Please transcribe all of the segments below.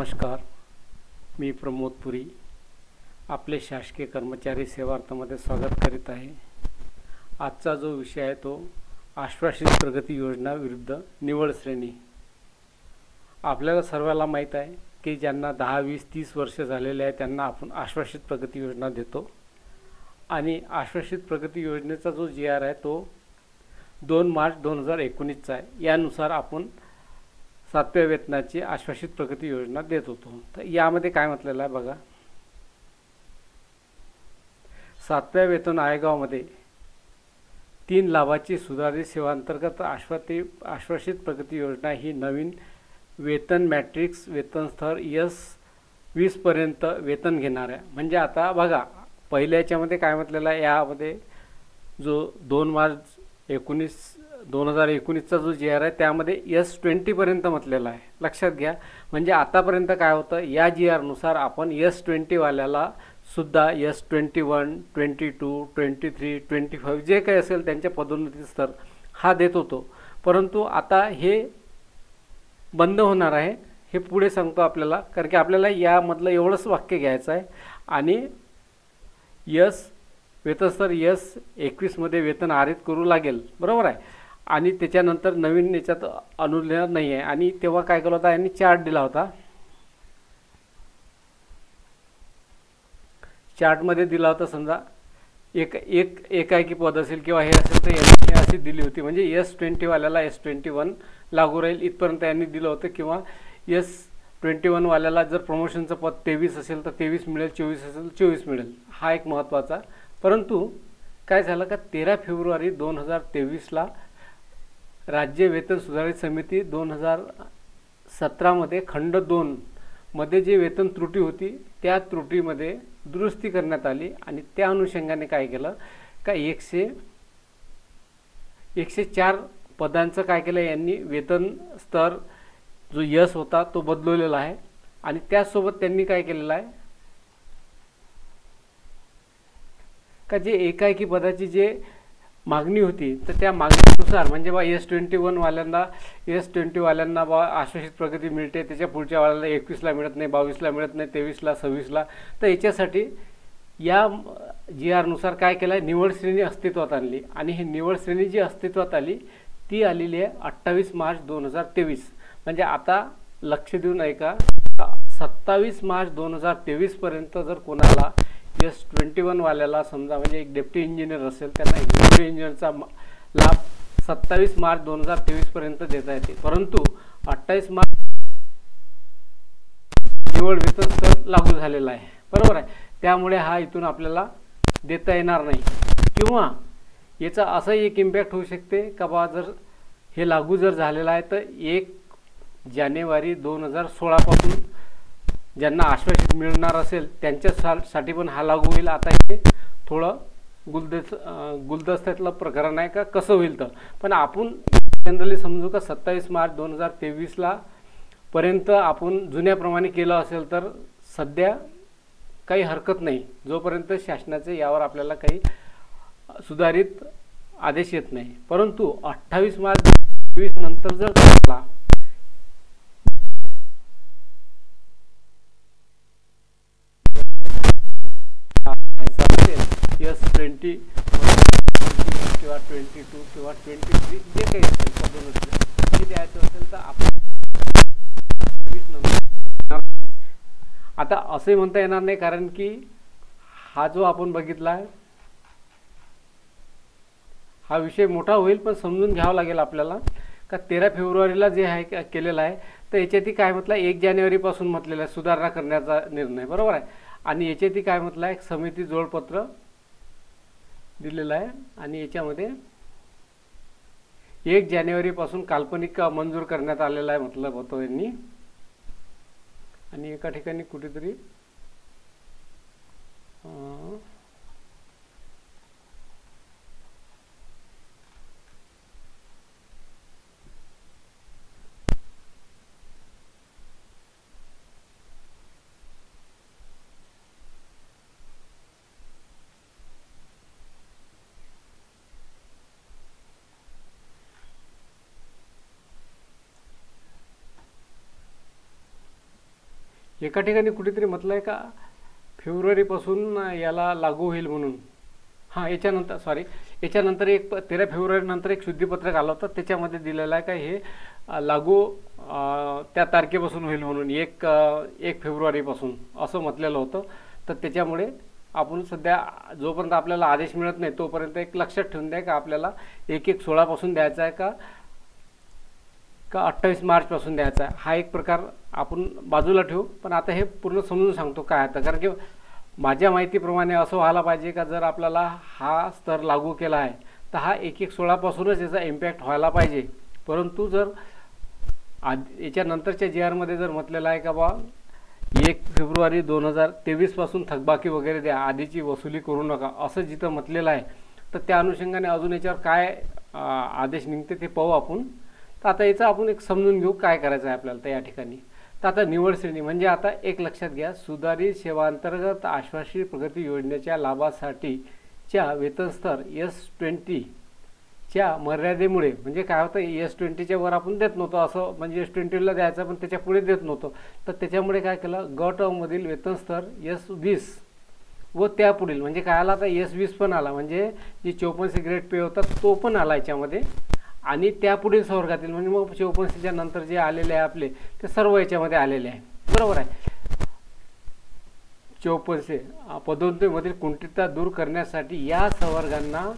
नमस्कार. मी प्रमोद पुरी आपले शासकीय कर्मचारी सेवार्थामध्ये स्वागत करीत आहे. आजचा जो विषय आहे तो आश्वासित प्रगती योजना विरुद्ध निवड श्रेणी. आपल्याला सर्वांना माहीत आहे की ज्यांना 10, 20, 30 वर्ष झालेले आहे त्यांना आपण आश्वासित प्रगती योजना देतो. आणि आश्वासित प्रगती योजनेचा जो GR आहे तो 2 मार्च 2019चा आहे. यानुसार आपण 7व्या वेतनाची आश्वासित प्रगती योजना देत होतो. तर यामध्ये काय म्हटलेलं आहे बघा. 7व्या वेतन आयोगामध्ये 3 लाभाची सुधारित सेवांतर्गत आश्वासित प्रगती योजना ही नवीन वेतन मॅट्रिक्स वेतन स्तर S20 पर्यंत वेतन घेणार आहे. म्हणजे आता बघा पहिल्या याच्यामध्ये काय म्हटलेलं आहे, यामध्ये जो 2 मार्च 2019चा जो GR आहे त्यामध्ये S20 पर्यंत म्हटलेला आहे. लक्षात घ्या. म्हणजे आतापर्यंत काय होतं, या GR नुसार आपण S20 वाल्याला सुद्धा S21, 22, 23, 25 जे काही असेल त्यांच्या पदोन्नती स्तर हा देत होतो. परंतु आता हे बंद होणार आहे. हे पुढे सांगतो आपल्याला, कारण की आपल्याला यामधलं एवढंच वाक्य घ्यायचं आहे. आणि वेतनस्तर S21 मध्ये वेतन आरित करू लागेल, बरोबर आहे. आणि त्याच्यानंतर नवीन याच्यात अनुलिहिणार नाही आहे. आणि तेव्हा काय केलं होतं, यांनी चार्ट दिला होता. चार्टमध्ये दिला होता, समजा एकाएकी पद असेल किंवा हे असेल तर यांनी अशी दिली होती. म्हणजे S20 वाल्याला S21 लागू राहील इथपर्यंत यांनी दिलं होतं. किंवा S21 वाल्याला जर प्रमोशनचं पद 23 असेल तर 23 मिळेल, 24 असेल तर 24 मिळेल. हा एक महत्त्वाचा. परंतु काय झालं का 13 फेब्रुवारी 2023ला राज्य वेतन सुधारित समिती 2017 मध्ये खंड 2 मध्ये जे वेतन त्रुटी होती त्या त्रुटीमध्ये दुरुस्ती करण्यात आली. आणि त्या अनुषंगाने काय केलं का 104 पदांचं काय केलं यांनी वेतन स्तर जो S होता तो बदलवलेला आहे. आणि त्यासोबत त्यांनी काय केलेलं आहे का जे एकाएकी पदाची जे मागणी होती तर त्या मागणीनुसार म्हणजे S21 वाल्यांना आश्वासित प्रगती मिळते, त्याच्या पुढच्या वाल्याला 21ला मिळत नाही, 22ला मिळत नाही, 23ला, 26ला. तर याच्यासाठी या GR नुसार काय केलं आहे, निवड श्रेणी अस्तित्वात आणली. आणि ही निवड श्रेणी जी अस्तित्वात आली ती आलेली आहे 28 मार्च 2023. म्हणजे आता लक्ष देऊन ऐका, 27 मार्च 2023 पर्यंत जर कोणाला S21 वाल्याला समजा म्हणजे एक डेप्टी इंजिनियर असेल त्यांना एक्झिक्युटिव्ह इंजिनियरचा लाभ 27 मार्च 2023 पर्यंत देता येते. परंतु 28 मार्च निवड वेतन स्तर लागू झालेला आहे, बरोबर आहे. त्यामुळे हा इथून आपल्याला देता येणार नाही. किंवा याचा असाही एक इम्पॅक्ट होऊ शकते का बा जर हे लागू जर झालेलं आहे तर 1 जानेवारी 2016 पासून ज्यांना आश्वासित मिळणार असेल त्यांच्यासाठी पण हा लागू होईल. आता हे थोडं गुलदस्त्यातलं प्रकरण आहे का कसं होईल तर. पण आपण जनरली समजू का 27 मार्च 2023ला पर्यंत आपण जुन्याप्रमाणे केलं असेल तर सध्या काही हरकत नाही, जोपर्यंत शासनाचे यावर आपल्याला काही सुधारित आदेश येत नाही. परंतु 28 मार्च 2023 नंतर जर झाला S20 किंवा 22 किंवा 23 जे काही असेल पदोन्नती ते द्यायचं असेल तर आपण आता असे म्हणता येणार नाही, कारण की हा जो आपण बघितला आहे हा विषय मोठा होईल. पण समजून घ्यावं लागेल आपल्याला का 13 फेब्रुवारीला जे आहे केलेलं आहे तर याच्यातही काय म्हटलं 1 जानेवारीपासून म्हटलेलं आहे सुधारणा करण्याचा निर्णय, बरोबर आहे. आणि याच्यातही काय म्हटलं आहे समिती जोडपत्र दिलेलं आहे. आणि याच्यामध्ये 1 जानेवारीपासून काल्पनिक मंजूर करण्यात आलेला आहे म्हटलं होतं यांनी. आणि एका ठिकाणी कुठेतरी एका ठिकाणी कुठेतरी म्हटलं आहे का फेब्रुवारीपासून याला लागू होईल म्हणून. हां, याच्यानंतर एक 13 फेब्रुवारीनंतर एक शुद्धीपत्रक आलं होतं, त्याच्यामध्ये दिलेलं आहे का हे लागू त्या तारखेपासून होईल म्हणून 1 फेब्रुवारीपासून असं म्हटलेलं होतं. तर त्याच्यामुळे आपण सध्या जोपर्यंत आपल्याला आदेश मिळत नाही तोपर्यंत एक लक्षात ठेवून द्या का आपल्याला 1/1/16 द्यायचा आहे का 28 मार्चपासून द्यायचा आहे. हा एक प्रकार आपण बाजूला ठेवू, पण आता हे पूर्ण समजून सांगतो काय आता. कारण की माझ्या माहितीप्रमाणे असं व्हायला पाहिजे का जर आपल्याला हा स्तर लागू केला आहे तर हा 1/1/16 याचा इम्पॅक्ट व्हायला पाहिजे. परंतु जर याच्यानंतरच्या जी आरमध्ये जर म्हटलेलं आहे का बा 1 फेब्रुवारी 2023 थकबाकी वगैरे द्या, आधीची वसुली करू नका, असं जिथं म्हटलेलं आहे तर त्या अनुषंगाने अजून याच्यावर काय आदेश निघते ते पाहू आपण. तर आता याचं आपण एक समजून घेऊ काय करायचं आहे आपल्याला. तर या ठिकाणी तर आता निवड श्रेणी म्हणजे आता एक लक्षात घ्या, सुधारित सेवांतर्गत आश्वासित प्रगती योजनेच्या लाभासाठीच्या वेतनस्तर S20 च्या मर्यादेमुळे, म्हणजे काय होतं S20च्या वर आपण देत नव्हतो असं, म्हणजे S20ला द्यायचं पण त्याच्या पुढे देत नव्हतो. तर त्याच्यामुळे काय केलं, गट अ मधील वेतनस्तर S20 व त्यापुढील म्हणजे काय आला आता S20 पण आला, म्हणजे जी 54 ग्रेड पे होता तो पण आला याच्यामध्ये. आणि त्यापुढील संवर्गातील म्हणजे मग 54च्या नंतर जे आलेले आहे आपले ते सर्व याच्यामध्ये आलेले आहे. बरोबर आहे. 54 पदोन्नतीमधील कुंठितता दूर करण्यासाठी या संवर्गांना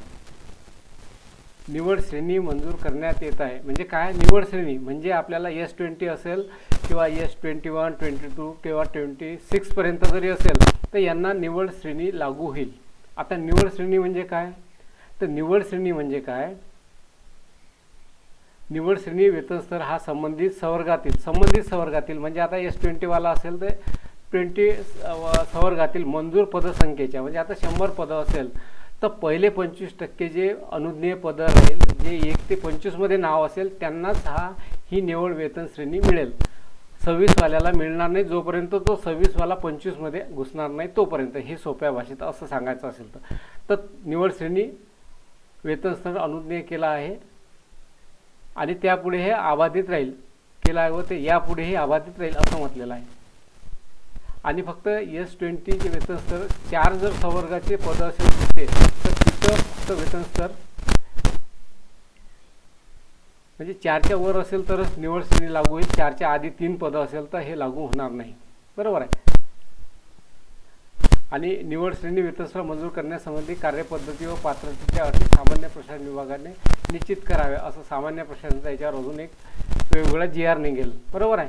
निवड श्रेणी मंजूर करण्यात येत आहे. म्हणजे काय निवड श्रेणी म्हणजे आपल्याला S20 असेल किंवा S21, 22 किंवा 26 पर्यंत जरी असेल तर यांना निवड श्रेणी लागू होईल. आता निवड श्रेणी म्हणजे काय, तर निवड श्रेणी म्हणजे काय, निवड श्रेणी वेतनस्तर हा संबंधित संवर्गातील म्हणजे आता S20 वाला असेल तर 20 संवर्गातील मंजूर पदसंख्येच्या, म्हणजे आता 100 पदं असेल तर पहिले 25% जे अनुज्ञेय पदं राहील, जे 1 ते 25 मध्ये नाव असेल त्यांनाच ही निवड वेतन श्रेणी मिळेल. 26 वाल्याला मिळणार नाही जोपर्यंत तो 26 वाला 25 मध्ये घुसणार नाही तोपर्यंत. हे सोप्या भाषेत असं सांगायचं असेल तर निवड श्रेणी वेतनस्तर अनुज्ञेय केला आहे आणि त्यापुढे हे अबाधित राहील केला आहे व ते यापुढेही अबाधित राहील असं म्हटलेलं आहे. आणि फक्त S20 चे वेतनस्तर 4 जर संवर्गाचे पद असेल तर तिथं फक्त वेतनस्तर म्हणजे 4च्या वर असेल तरच निवड श्रेणी लागू होईल. 4च्या आधी 3 पदं असेल तर हे लागू होणार नाही. बरोबर आहे. आणि निवड श्रेणी वेतनस्तर मंजूर करण्यासंबंधी कार्यपद्धती व पात्रतेच्या अटी सामान्य प्रशासन विभागाने निश्चित कराव्या असं सामान्य प्रशासनाचा याच्यावर अजून एक वेगवेगळा GR निघेल. बरोबर आहे.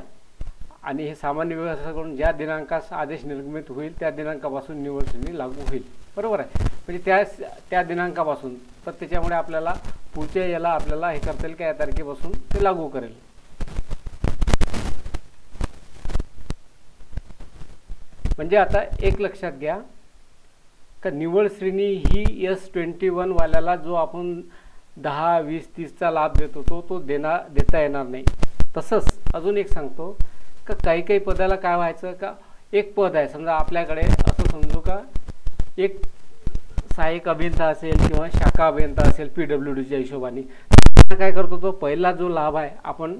आणि हे सामान्य विभागाकडून ज्या दिनांकास आदेश निर्गमित होईल त्या दिनांकापासून निवड श्रेणी लागू होईल. बरोबर आहे. म्हणजे त्या दिनांकापासून, तर त्याच्यामुळे आपल्याला पुढच्या याला आपल्याला हे करता येईल की या तारखेपासून ते लागू करेल. म्हणजे आता एक लक्षात घ्या का निवड श्रेणी ही S21 वाल्याला जो आपण 10, 20, 30चा लाभ देतो तो देता येणार नाही. तसंच अजून एक सांगतो का काही पदाला काय व्हायचं का एक पद आहे समजा आपल्याकडे, असं समजू का एक सहाय्यक अभियंता असेल किंवा शाखा अभियंता असेल PWDच्या हिशोबाने, काय करतो तो पहिला जो लाभ आहे आपण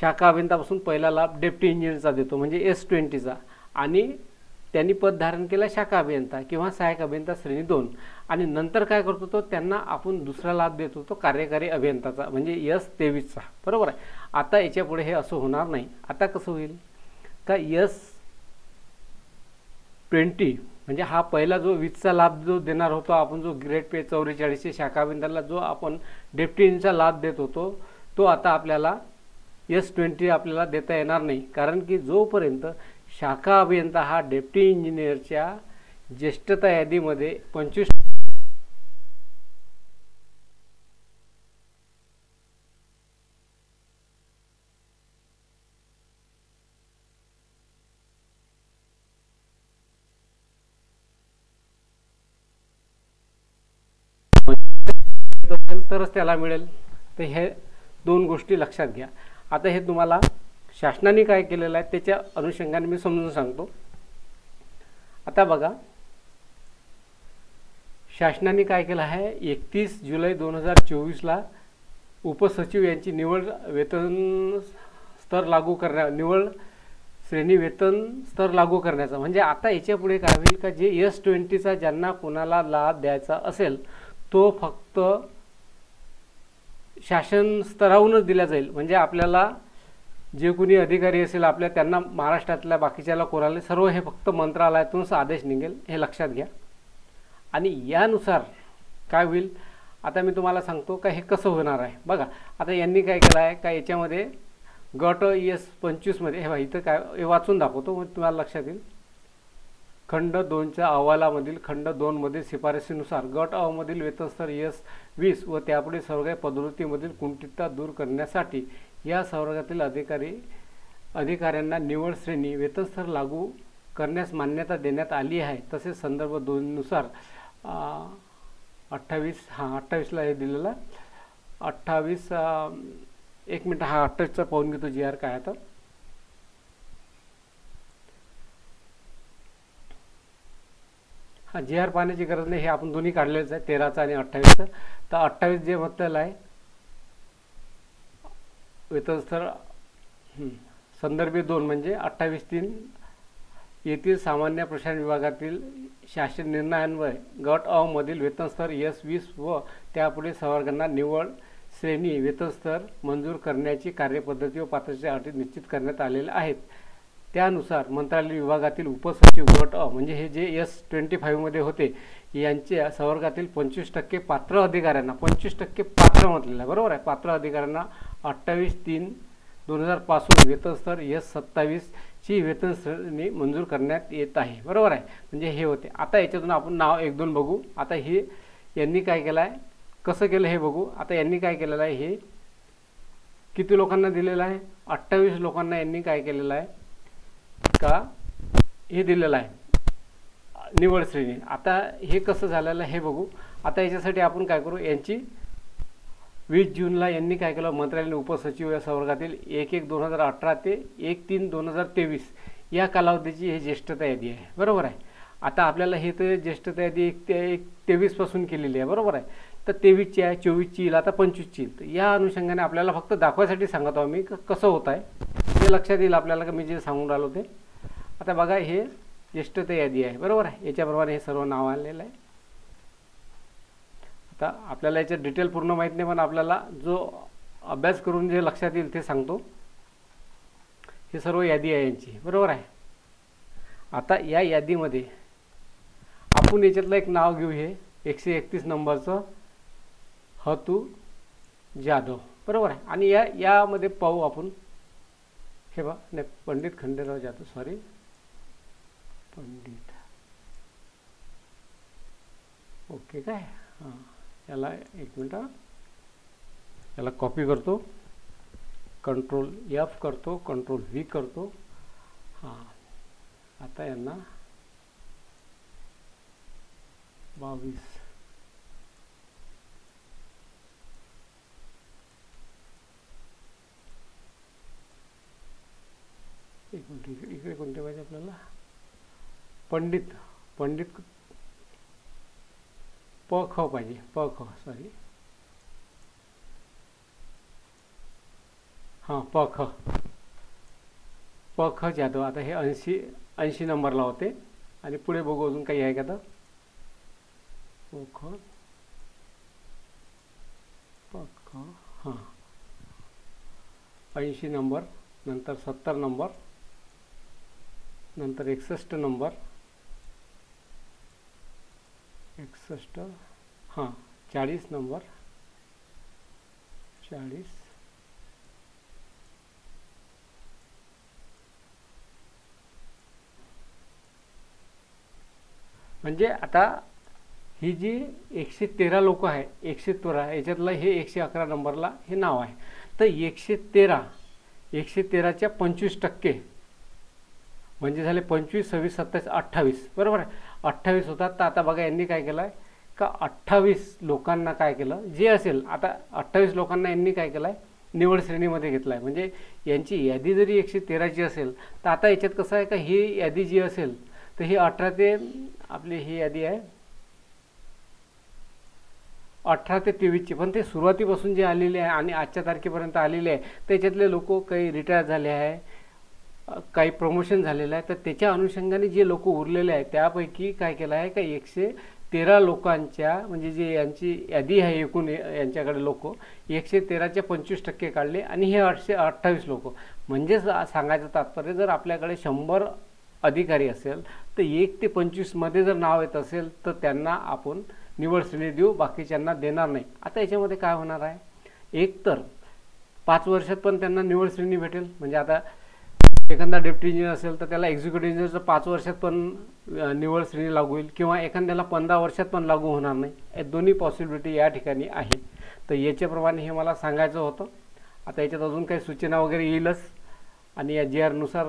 शाखा अभियंतापासून पहिला लाभ डेप्टी इंजिनियरचा देतो म्हणजे S20चा, आणि त्यांनी पद धारण केलं शाखा अभियंता किंवा सहाय्यक अभियंता श्रेणी 2, आणि नंतर काय करतो तो त्यांना आपण दुसरा लाभ देतो तो कार्यकारी अभियंताचा म्हणजे S23चा. बरोबर आहे. आता याच्या पुढे हे असं होणार नाही. आता कसं होईल का S20 म्हणजे हा पहिला जो 20चा लाभ जो देणार होतो आपण, जो ग्रेड पे 44 शाखा अभियंताला जो आपण डेप्टी इंजिनियरचा लाभ देत होतो तो आता आपल्याला S20 आपल्याला देता येणार नाही. कारण की जोपर्यंत शाखा अभियंता हा डेप्टी इंजिनियरच्या ज्येष्ठता यादीमध्ये 25 असेल तरच त्याला मिळेल. तर हे दोन गोष्टी लक्षात घ्या. आता हे तुम्हाला शासनाने काय केलेलं आहे त्याच्या अनुषंगाने मी समजून सांगतो. आता बघा शासनाने काय केलं आहे, 31 जुलै 2024ला उपसचिव यांची निवड वेतन स्तर लागू करण्या निवड श्रेणी वेतन स्तर लागू करण्याचा. म्हणजे आता याच्या पुढे काय होईल का जे S20चा ज्यांना कोणाला लाभ द्यायचा असेल तो फक्त शासन स्तरावरूनच दिला जाईल. म्हणजे आपल्याला जे कोणी अधिकारी असेल आपल्या त्यांना महाराष्ट्रातल्या बाकीच्याला कोणाला सर्व हे फक्त मंत्रालयातूनच आदेश निघेल, हे लक्षात घ्या. आणि यानुसार काय होईल आता मी तुम्हाला सांगतो का हे कसं होणार आहे. बघा आता यांनी काय केलं आहे का याच्यामध्ये गट S25मध्ये हे बघा इथं काय हे वाचून दाखवतो मग तुम्हाला लक्षात येईल. खंड 2च्या अहवालामधील खंड 2मधील शिफारशीनुसार गट अ मधील वेतनस्तर S20 व त्यापुढे सर्व पदोन्नतीमधील कुंठितता दूर करण्यासाठी या संवर्गातील अधिकाऱ्यांना निवड श्रेणी वेतनस्तर लागू करण्यास मान्यता देण्यात आली आहे. तसेच संदर्भ 2 नुसार 28ला हे दिलेलं 28 एक मिनिट हा 28चा पाहून घेतो GR काय आता. हा GR पाहण्याची गरज नाही, हे आपण दोन्ही काढलेलंच आहे 13चा आणि 28चा. तर 28 जे म्हटलेलं आहे वेतनस्तर संदर्भी 2 म्हणजे 28(3) येथील सामान्य प्रशासन विभागातील शासन निर्णयान्वये गट अ मधील वेतनस्तर S20 व त्यापुढे संवर्गांना निवड श्रेणी वेतनस्तर मंजूर करण्याची कार्यपद्धती व पात्रतेच्या अटी निश्चित करण्यात आलेल्या आहेत. त्यानुसार मंत्रालय विभागातील उपसचिव गट अ म्हणजे हे जे S25 मध्ये होते यांच्या संवर्गातील 25% पात्र अधिकाऱ्यांना 25% पात्र म्हटलेलं आहे बरोबर आहे. पात्र अधिकाऱ्यांना 28(3)2000 पासून वेतनस्तर S27 ची वेतन श्रेणी मंजूर करण्यात येत आहे बरोबर आहे. म्हणजे हे होते. आता याच्यातून आपण नाव 1-2 बघू. आता हे यांनी काय केलं आहे कसं केलं हे बघू. आता यांनी काय केलेलं आहे हे किती लोकांना दिलेलं आहे 28 लोकांना यांनी काय केलेलं आहे का हे दिलेलं आहे निवड श्रेणी. आता हे कसं झालेलं हे बघू. आता याच्यासाठी आपण काय करू यांची 20 जूनला यांनी काय केलं मंत्रालयाने उपसचिव या संवर्गातील 1/1/2018 ते 1/3/2023 या कालावधीची हे ज्येष्ठता यादी आहे बरोबर आहे. आता आपल्याला हे तर ज्येष्ठता यादी 1/23 पासून केलेली आहे बरोबर आहे. तर 23ची आहे 24ची येईल आता 25ची येईल. तर या अनुषंगाने आपल्याला फक्त दाखवायसाठी सांगतो आम्ही कसं होत आहे ते लक्षात येईल आपल्याला का मी जे सांगून राहिलो ते. आता बघा हे ज्येष्ठता यादी आहे बरोबर आहे. याच्याप्रमाणे हे सर्व नाव आलेलं आहे. आता आपल्याला याच्यात डिटेल पूर्ण माहीत नाही पण आपल्याला जो अभ्यास करून जे लक्षात येईल ते सांगतो. हे सर्व यादी आहे यांची बरोबर आहे. आता या यादीमध्ये आपण याच्यातलं एक नाव घेऊ हे 131 नंबरचं हतू जाधव बरोबर आहे. आणि यामध्ये पाहू आपण हे बा नाही पंडित खंडेराव जाधव सॉरी पंडित ओके काय हां याला एक मिनट याला कॉपी करतो Ctrl F करतो Ctrl V करतो. हां आता यांना 22 एक मिनिट इकडे कोणते पाहिजे आपल्याला पंडित प ख पाहिजे सॉरी हां प ख जाधव. आता हे 80 नंबरला होते आणि पुढे बघू अजून काही आहे का आता प ख हां 80 नंबर नंतर 70 नंबर नंतर 61 नंबर 61 हां 40 नंबर 40 म्हणजे आता ही जी 113 लोक आहे 113 याच्यातलं हे 111 नंबरला हे नाव आहे. तर 113च्या 25% म्हणजे झाले 25, 26, 27, 28 बरोबर आहे. 28 होतात. तर आता बघा यांनी काय केलं आहे का 28 लोकांना काय केलं जे असेल आता 28 लोकांना यांनी काय केलं आहे निवड श्रेणीमध्ये घेतला आहे. म्हणजे यांची यादी जरी 113ची असेल तर आता याच्यात कसं आहे का ही यादी जी असेल तर ही 18 ते आपली ही यादी आहे 18 ते 23ची. पण ते सुरुवातीपासून जे आलेले आहे आणि आजच्या तारखेपर्यंत आलेले आहे त्याच्यातले लोक काही रिटायर झाले आहे काही प्रमोशन झालेलं आहे, तर त्याच्या अनुषंगाने जे लोक उरलेले आहेत त्यापैकी काय केलं आहे का 113 लोकांच्या, म्हणजे जे यांची यादी आहे एकूण यांच्याकडे लोक 113चे 25% काढले आणि हे 828 लोक. म्हणजे सांगायचं तात्पर्य, जर आपल्याकडे 100 अधिकारी असेल तर 1 ते 25 मध्ये जर नाव येत असेल तर त्यांना आपण निवड श्रेणी देऊ, बाकीच्यांना देणार नाही. आता याच्यामध्ये काय होणार आहे, एक तर 5 वर्षात पण त्यांना निवड श्रेणी भेटेल. म्हणजे आता एखादा डेप्टी इंजिनियर असेल तर त्याला एक्झिक्युटिव्ह इंजिनियरचं 5 वर्षात पण निवड श्रेणी लागू होईल, किंवा एखाद्याला 15 वर्षात पण लागू होणार नाही. हे दोन्ही पॉसिबिलिटी या ठिकाणी आहे. तर याच्याप्रमाणे हे मला सांगायचं होतं. आता याच्यात अजून काही सूचना वगैरे येईलच, आणि या GR नुसार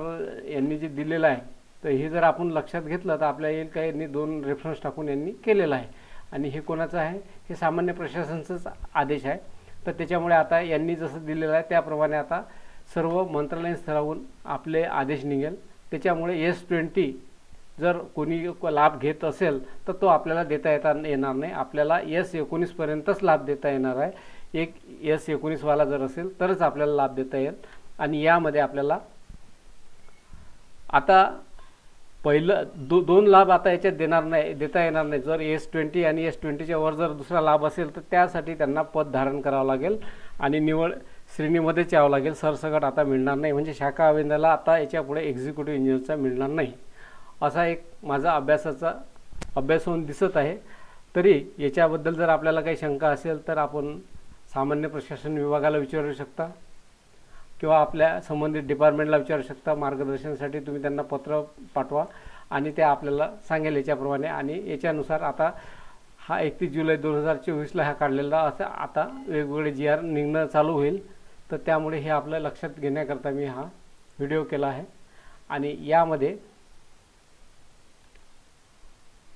यांनी जे दिलेलं आहे तर हे जर आपण लक्षात घेतलं तर आपल्या येईल काय, यांनी 2 रेफरन्स टाकून यांनी केलेलं आहे. आणि हे कोणाचं आहे, हे सामान्य प्रशासनाचाच आदेश आहे. तर त्याच्यामुळे आता यांनी जसं दिलेलं आहे त्याप्रमाणे आता सर्व मंत्रालयीन स्तरावरून आपले आदेश निघेल. त्याच्यामुळे S20 जर कोणी लाभ घेत असेल तर तो आपल्याला देता येणार नाही. आपल्याला S19 पर्यंतच लाभ देता येणार आहे. एक S19 वाला जर असेल तरच आपल्याला लाभ देता येईल. आणि यामध्ये आपल्याला आता पहिलं दोन लाभ आता याच्यात देता येणार नाही. जर S20 आणि S20च्या वर जर दुसरा लाभ असेल तर त्यासाठी त्यांना पद धारण करावं लागेल आणि निवड श्रेणीमध्येच यावं लागेल. सरसकट आता मिळणार नाही. म्हणजे शाखा अभियंत्याला आता याच्यापुढे एक्झिक्युटिव्ह इंजिनियरचा मिळणार नाही. असा एक माझा अभ्यास होऊन दिसत आहे. तरी याच्याबद्दल जर आपल्याला काही शंका असेल तर आपण सामान्य प्रशासन विभागाला विचारू शकता, किंवा आपल्या संबंधित डिपार्टमेंटला विचारू शकता. मार्गदर्शनासाठी तुम्ही त्यांना पत्र पाठवा आणि ते आपल्याला सांगेल याच्याप्रमाणे. आणि याच्यानुसार आता हा 31 जुलै 2024ला हा काढलेला असं आता वेगवेगळे GR निघणं चालू होईल. तर त्यामुळे हे आपलं लक्षात घेण्याकरता मी हा व्हिडिओ केला आहे. आणि यामध्ये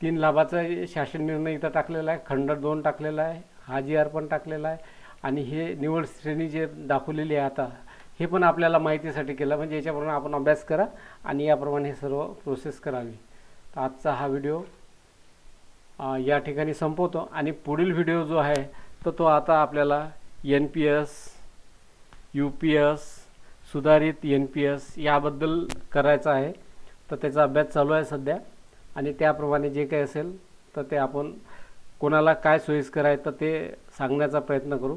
3 लाभाचा शासन निर्णय इथं टाकलेला आहे, खंड 2 टाकलेला आहे, हा GR पण टाकलेला आहे. आणि हे निवड श्रेणी जे दाखवलेली आहे आता, हे पण आपल्याला माहितीसाठी केलं. म्हणजे याच्याप्रमाणे आपण अभ्यास करा आणि याप्रमाणे हे सर्व प्रोसेस करावी. तर आजचा हा व्हिडिओ या ठिकाणी संपवतो. आणि पुढील व्हिडिओ जो आहे तर तो आता आपल्याला NPS, UPS, सुधारित NPS याबद्दल करायचा आहे. तर त्याचा अभ्यास चालू आहे सध्या. आणि त्याप्रमाणे जे काही असेल तर ते आपण कोणाला काय सोयीस्कर आहे तर ते सांगण्याचा प्रयत्न करू.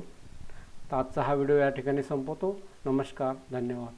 तर आजचा हा व्हिडिओ या ठिकाणी संपवतो. नमस्कार, धन्यवाद.